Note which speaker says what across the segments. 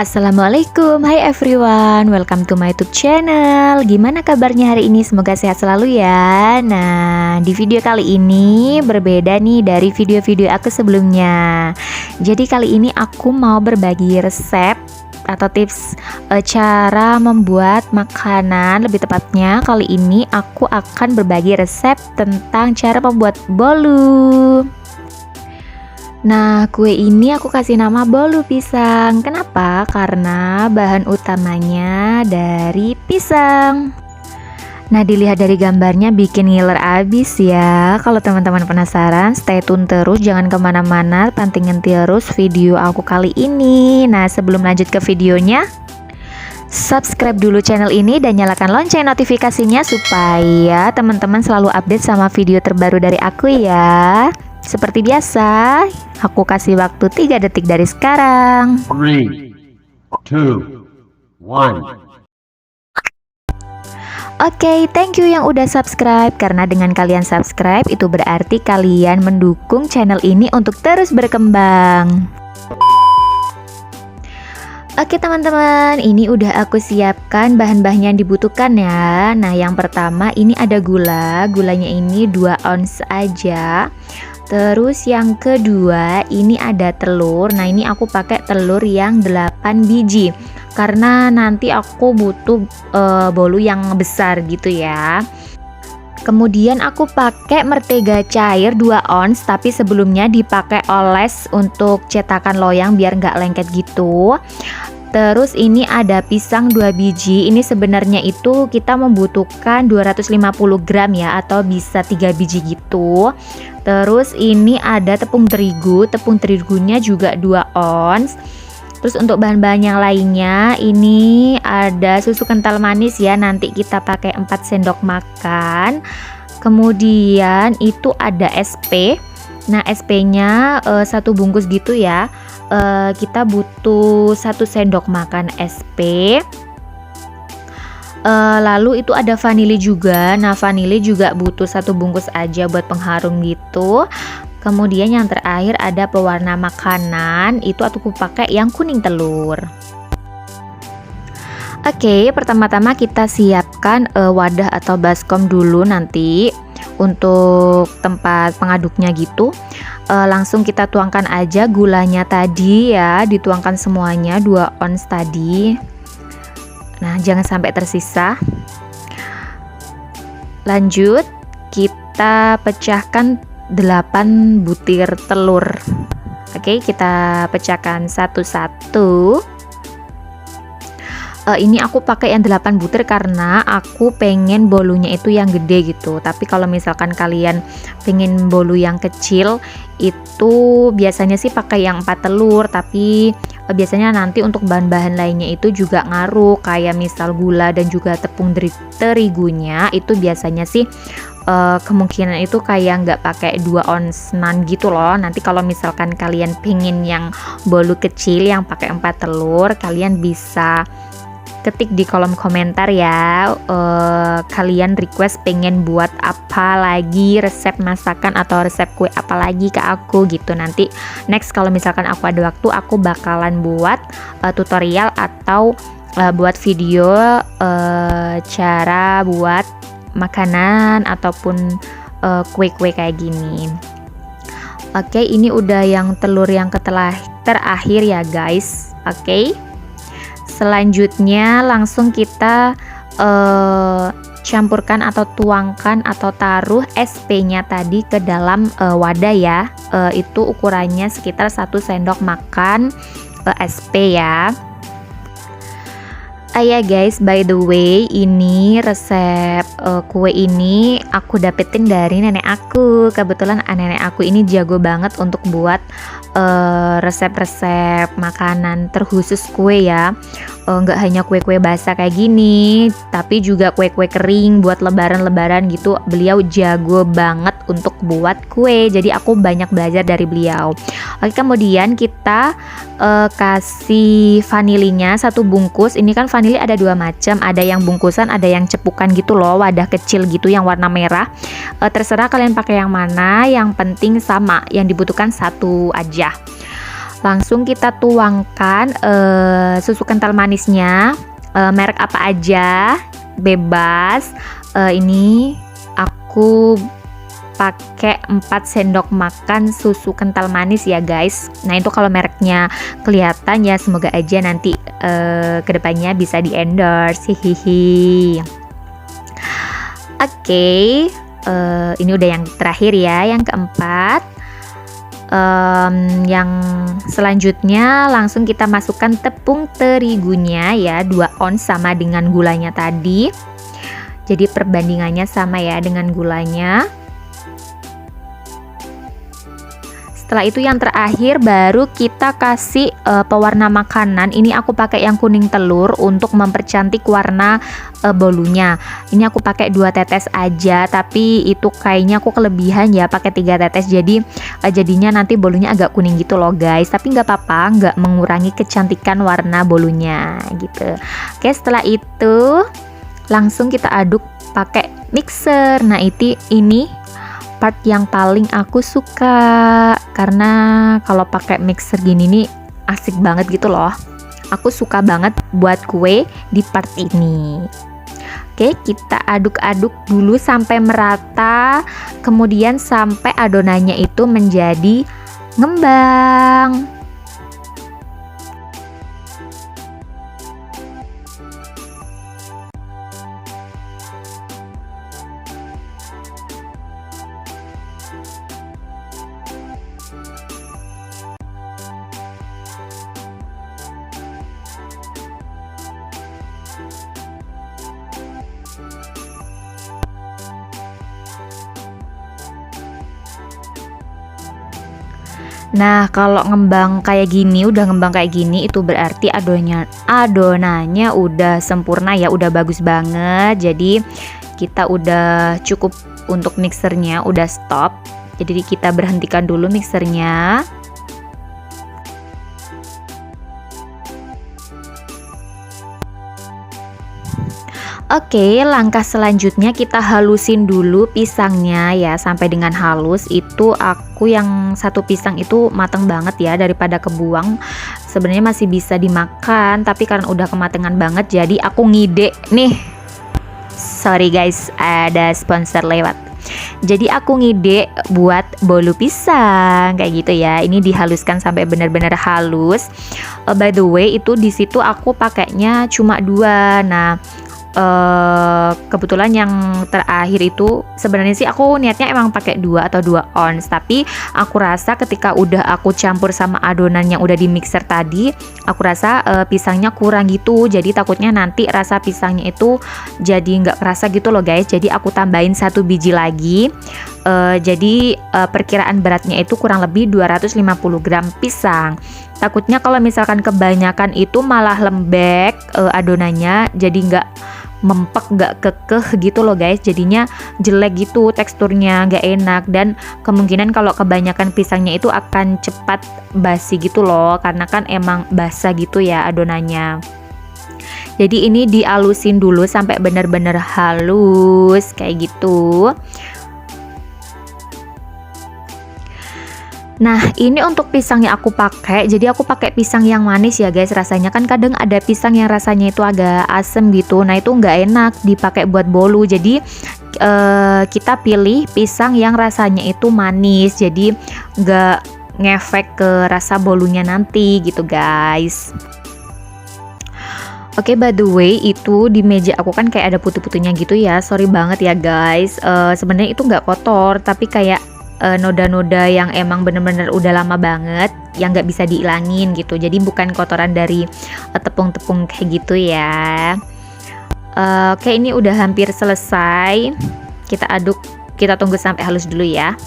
Speaker 1: Assalamualaikum, hai everyone, welcome to my YouTube channel. Gimana kabarnya hari ini? Semoga sehat selalu ya. Nah, di video kali ini berbeda nih dari video-video aku sebelumnya. Jadi kali ini aku mau berbagi resep atau tips cara membuat makanan. Lebih tepatnya kali ini aku akan berbagi resep tentang cara membuat bolu. Nah, kue ini aku kasih nama bolu pisang. Kenapa? Karena bahan utamanya dari pisang. Nah, dilihat dari gambarnya bikin ngiler abis ya. Kalau teman-teman penasaran, stay tune terus, jangan kemana-mana, pantengin terus video aku kali ini. Nah, sebelum lanjut ke videonya, subscribe dulu channel ini dan nyalakan lonceng notifikasinya supaya teman-teman selalu update sama video terbaru dari aku ya. Seperti biasa, aku kasih waktu 3 detik dari sekarang.
Speaker 2: 3, 2, 1.
Speaker 1: Oke, thank you yang udah subscribe. Karena dengan kalian subscribe, itu berarti kalian mendukung channel ini untuk terus berkembang. Oke teman-teman, ini udah aku siapkan bahan-bahan yang dibutuhkan ya. Nah, yang pertama ini ada gula. Gulanya ini 2 ons aja. Terus yang kedua ini ada telur. Nah, ini aku pakai telur yang 8 biji karena nanti aku butuh bolu yang besar gitu ya. Kemudian aku pakai mentega cair 2 ons, tapi sebelumnya dipakai oles untuk cetakan loyang biar nggak lengket gitu. Terus ini ada pisang 2 biji. Ini sebenarnya itu kita membutuhkan 250 gram ya, atau bisa 3 biji gitu. Terus ini ada tepung terigu. Tepung terigunya juga 2 ons. Terus untuk bahan-bahan yang lainnya, ini ada susu kental manis ya, nanti kita pakai 4 sendok makan. Kemudian itu ada SP. Nah, SP-nya 1 bungkus gitu ya. Kita butuh 1 sendok makan SP. Lalu itu ada vanili juga. Nah, vanili juga butuh 1 bungkus aja buat pengharum gitu. Kemudian yang terakhir ada pewarna makanan. Itu aku pakai yang kuning telur. Oke, pertama-tama kita siapkan wadah atau baskom dulu nanti untuk tempat pengaduknya gitu. Langsung kita tuangkan aja gulanya tadi ya, dituangkan semuanya 2 ons tadi. Nah, jangan sampai tersisa. Lanjut, kita pecahkan 8 butir telur. Oke, kita pecahkan satu-satu. Ini aku pakai yang 8 butir karena aku pengen bolunya itu yang gede gitu. Tapi kalau misalkan kalian pengen bolu yang kecil, itu biasanya sih pakai yang 4 telur. Tapi biasanya nanti untuk bahan-bahan lainnya itu juga ngaruh, kayak misal gula dan juga tepung terigunya itu biasanya sih kemungkinan itu kayak nggak pakai 2 onsan gitu loh. Nanti kalau misalkan kalian pengen yang bolu kecil yang pakai 4 telur, kalian bisa ketik di kolom komentar ya, kalian request pengen buat apa lagi, resep masakan atau resep kue apa lagi ke aku gitu. Nanti next kalau misalkan aku ada waktu, aku bakalan buat tutorial atau buat video cara buat makanan ataupun kue-kue kayak gini. Oke, ini udah yang telur yang terakhir ya guys. Oke, selanjutnya langsung kita campurkan atau tuangkan atau taruh SP-nya tadi ke dalam wadah ya. Itu ukurannya sekitar 1 sendok makan SP ya. Ya guys, by the way, ini resep kue ini aku dapetin dari nenek aku. Kebetulan nenek aku ini jago banget untuk buat resep-resep makanan terkhusus kue ya. Nggak hanya kue-kue basah kayak gini, tapi juga kue-kue kering buat lebaran-lebaran gitu. Beliau jago banget untuk buat kue, jadi aku banyak belajar dari beliau. Oke, kemudian kita kasih vanilinya 1 bungkus. Ini kan vanili ada 2 macam, ada yang bungkusan, ada yang cepukan gitu loh, wadah kecil gitu yang warna merah. Terserah kalian pakai yang mana, yang penting sama, yang dibutuhkan 1 aja. Langsung kita tuangkan susu kental manisnya, merek apa aja, bebas. Ini aku pakai 4 sendok makan susu kental manis ya guys. Nah itu kalau mereknya kelihatan ya, semoga aja nanti kedepannya bisa di endorse. Hihihi. Oke, ini udah yang terakhir ya, yang keempat. Yang selanjutnya langsung kita masukkan tepung terigunya ya, 2 ons sama dengan gulanya tadi. Jadi perbandingannya sama ya dengan gulanya. Setelah itu yang terakhir baru kita kasih pewarna makanan. Ini aku pakai yang kuning telur untuk mempercantik warna bolunya. Ini aku pakai 2 tetes aja, tapi itu kayaknya aku kelebihan ya pakai 3 tetes. Jadi jadinya nanti bolunya agak kuning gitu loh guys. Tapi nggak apa-apa, nggak mengurangi kecantikan warna bolunya gitu. Oke, setelah itu langsung kita aduk pakai mixer. Nah ini part yang paling aku suka, karena kalau pakai mixer gini nih asik banget gitu loh. Aku suka banget buat kue di part ini. Oke, kita aduk-aduk dulu sampai merata, kemudian sampai adonannya itu menjadi ngembang. Nah, kalau ngembang kayak gini, udah ngembang kayak gini, itu berarti adonannya udah sempurna ya, udah bagus banget. Jadi kita udah cukup untuk mixernya, udah stop. Jadi kita berhentikan dulu mixernya. Oke, langkah selanjutnya kita halusin dulu pisangnya ya sampai dengan halus. Itu aku yang satu pisang itu mateng banget ya, daripada kebuang. Sebenarnya masih bisa dimakan, tapi karena udah kematangan banget jadi aku ngide nih. Sorry guys, ada sponsor lewat. Jadi aku ngide buat bolu pisang kayak gitu ya. Ini dihaluskan sampai benar-benar halus. By the way, itu di situ aku pakainya cuma 2. Nah, kebetulan yang terakhir itu sebenarnya sih aku niatnya emang pakai 2 atau 2 ons, tapi aku rasa ketika udah aku campur sama adonan yang udah di mixer tadi, aku rasa pisangnya kurang gitu. Jadi takutnya nanti rasa pisangnya itu jadi nggak kerasa gitu loh guys. Jadi aku tambahin 1 biji lagi. Jadi perkiraan beratnya itu kurang lebih 250 gram pisang. Takutnya kalau misalkan kebanyakan itu malah lembek adonannya, jadi nggak mempek, nggak kekeh gitu loh guys. Jadinya jelek gitu teksturnya, nggak enak. Dan kemungkinan kalau kebanyakan pisangnya itu akan cepat basi gitu loh, karena kan emang basah gitu ya adonannya. Jadi ini dialusin dulu sampai benar-benar halus kayak gitu. Nah, ini untuk pisang yang aku pakai. Jadi aku pakai pisang yang manis ya guys. Rasanya kan kadang ada pisang yang rasanya itu agak asem gitu. Nah, itu nggak enak dipakai buat bolu. Jadi kita pilih pisang yang rasanya itu manis. Jadi nggak ngefek ke rasa bolunya nanti gitu guys. Oke, by the way, itu di meja aku kan kayak ada putih-putihnya gitu ya. Sorry banget ya guys. Sebenarnya itu nggak kotor, tapi kayak noda-noda yang emang bener-bener udah lama banget yang nggak bisa dihilangin gitu. Jadi bukan kotoran dari tepung-tepung kayak gitu ya. Oke, ini udah hampir selesai. Kita aduk, kita tunggu sampai halus dulu ya.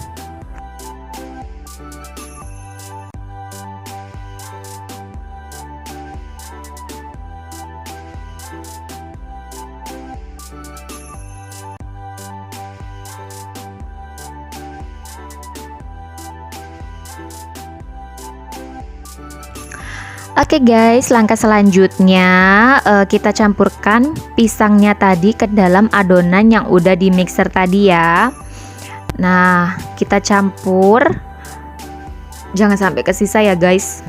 Speaker 1: Oke guys, langkah selanjutnya kita campurkan pisangnya tadi ke dalam adonan yang udah di mixer tadi ya. Nah, kita campur, jangan sampai kesisa ya guys.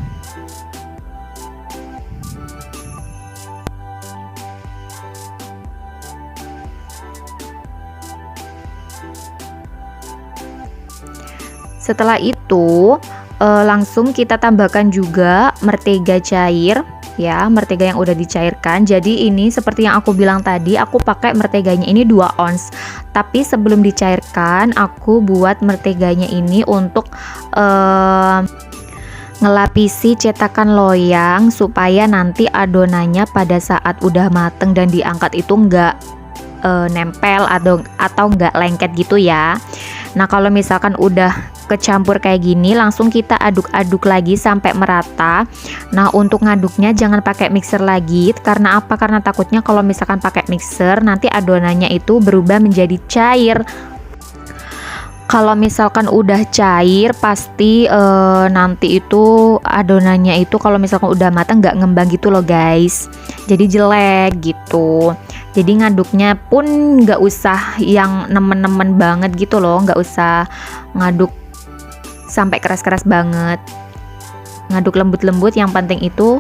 Speaker 1: Setelah itu langsung kita tambahkan juga mentega cair ya, mentega yang udah dicairkan. Jadi ini seperti yang aku bilang tadi, aku pakai menteganya ini 2 ons. Tapi sebelum dicairkan aku buat menteganya ini untuk ngelapisi cetakan loyang supaya nanti adonannya pada saat udah mateng dan diangkat itu nggak nempel atau nggak lengket gitu ya. Nah kalau misalkan udah kecampur kayak gini, langsung kita aduk-aduk lagi sampai merata. Nah untuk ngaduknya jangan pakai mixer lagi, karena apa? Karena takutnya kalau misalkan pakai mixer nanti adonannya itu berubah menjadi cair. Kalau misalkan udah cair pasti nanti itu adonannya itu kalau misalkan udah matang nggak ngembang gitu loh guys, jadi jelek gitu. Jadi ngaduknya pun nggak usah yang nemen-nemen banget gitu loh, nggak usah ngaduk sampai keras-keras banget, ngaduk lembut-lembut. Yang penting itu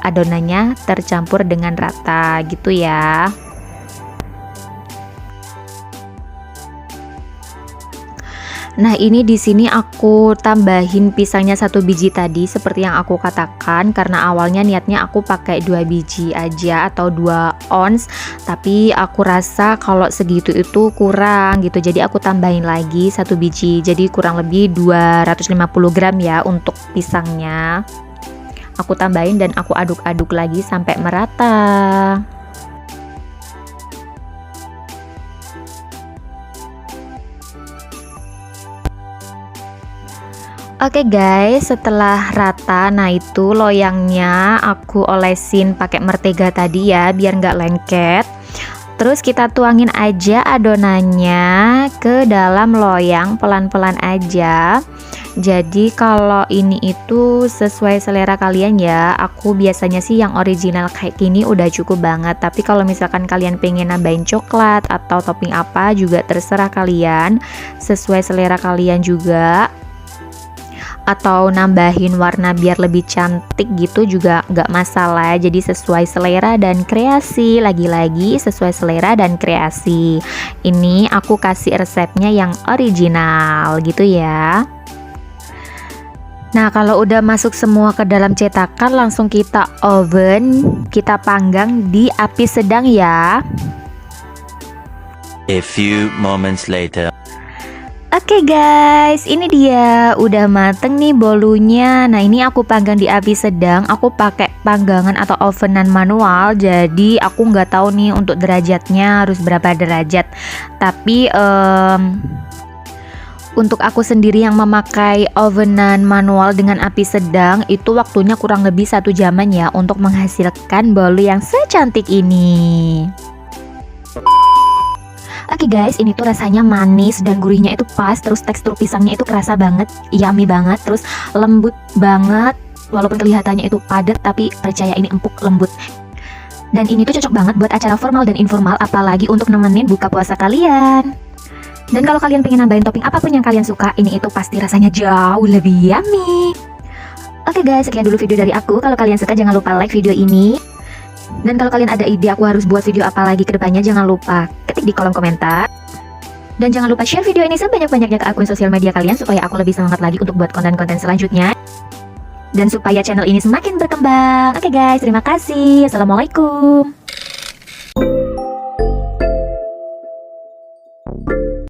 Speaker 1: adonannya tercampur dengan rata gitu ya. Nah ini di sini aku tambahin pisangnya 1 biji tadi seperti yang aku katakan, karena awalnya niatnya aku pakai 2 biji aja atau 2 ons, tapi aku rasa kalau segitu itu kurang gitu, jadi aku tambahin lagi 1 biji, jadi kurang lebih 250 gram ya untuk pisangnya. Aku tambahin dan aku aduk-aduk lagi sampai merata. Oke guys, setelah rata, nah itu loyangnya aku olesin pakai mentega tadi ya, biar nggak lengket. Terus kita tuangin aja adonannya ke dalam loyang pelan-pelan aja. Jadi kalau ini itu sesuai selera kalian ya. Aku biasanya sih yang original kayak gini udah cukup banget. Tapi kalau misalkan kalian pengen nambahin coklat atau topping apa juga terserah kalian, sesuai selera kalian juga. Atau nambahin warna biar lebih cantik gitu juga nggak masalah. Jadi sesuai selera dan kreasi, lagi-lagi sesuai selera dan kreasi. Ini aku kasih resepnya yang original gitu ya. Nah kalau udah masuk semua ke dalam cetakan, langsung kita oven, kita panggang di api sedang ya.
Speaker 3: A few moments later.
Speaker 1: Oke guys, ini dia udah mateng nih bolunya. Nah ini aku panggang di api sedang. Aku pakai panggangan atau ovenan manual, jadi aku nggak tahu nih untuk derajatnya harus berapa derajat. Tapi untuk aku sendiri yang memakai ovenan manual dengan api sedang, itu waktunya kurang lebih 1 jaman ya untuk menghasilkan bolu yang secantik ini. Oke guys, ini tuh rasanya manis dan gurihnya itu pas, terus tekstur pisangnya itu kerasa banget, yummy banget, terus lembut banget. Walaupun kelihatannya itu padat, tapi percaya ini empuk lembut. Dan ini tuh cocok banget buat acara formal dan informal, apalagi untuk nemenin buka puasa kalian. Dan kalau kalian pengen nambahin topping apapun yang kalian suka, ini itu pasti rasanya jauh lebih yummy. Oke guys, sekian dulu video dari aku. Kalau kalian suka jangan lupa like video ini. Dan kalau kalian ada ide aku harus buat video apa lagi ke depannya, jangan lupa ketik di kolom komentar. Dan jangan lupa share video ini sebanyak-banyaknya ke akun sosial media kalian supaya aku lebih semangat lagi untuk buat konten-konten selanjutnya. Dan supaya channel ini semakin berkembang. Oke guys, terima kasih. Assalamualaikum.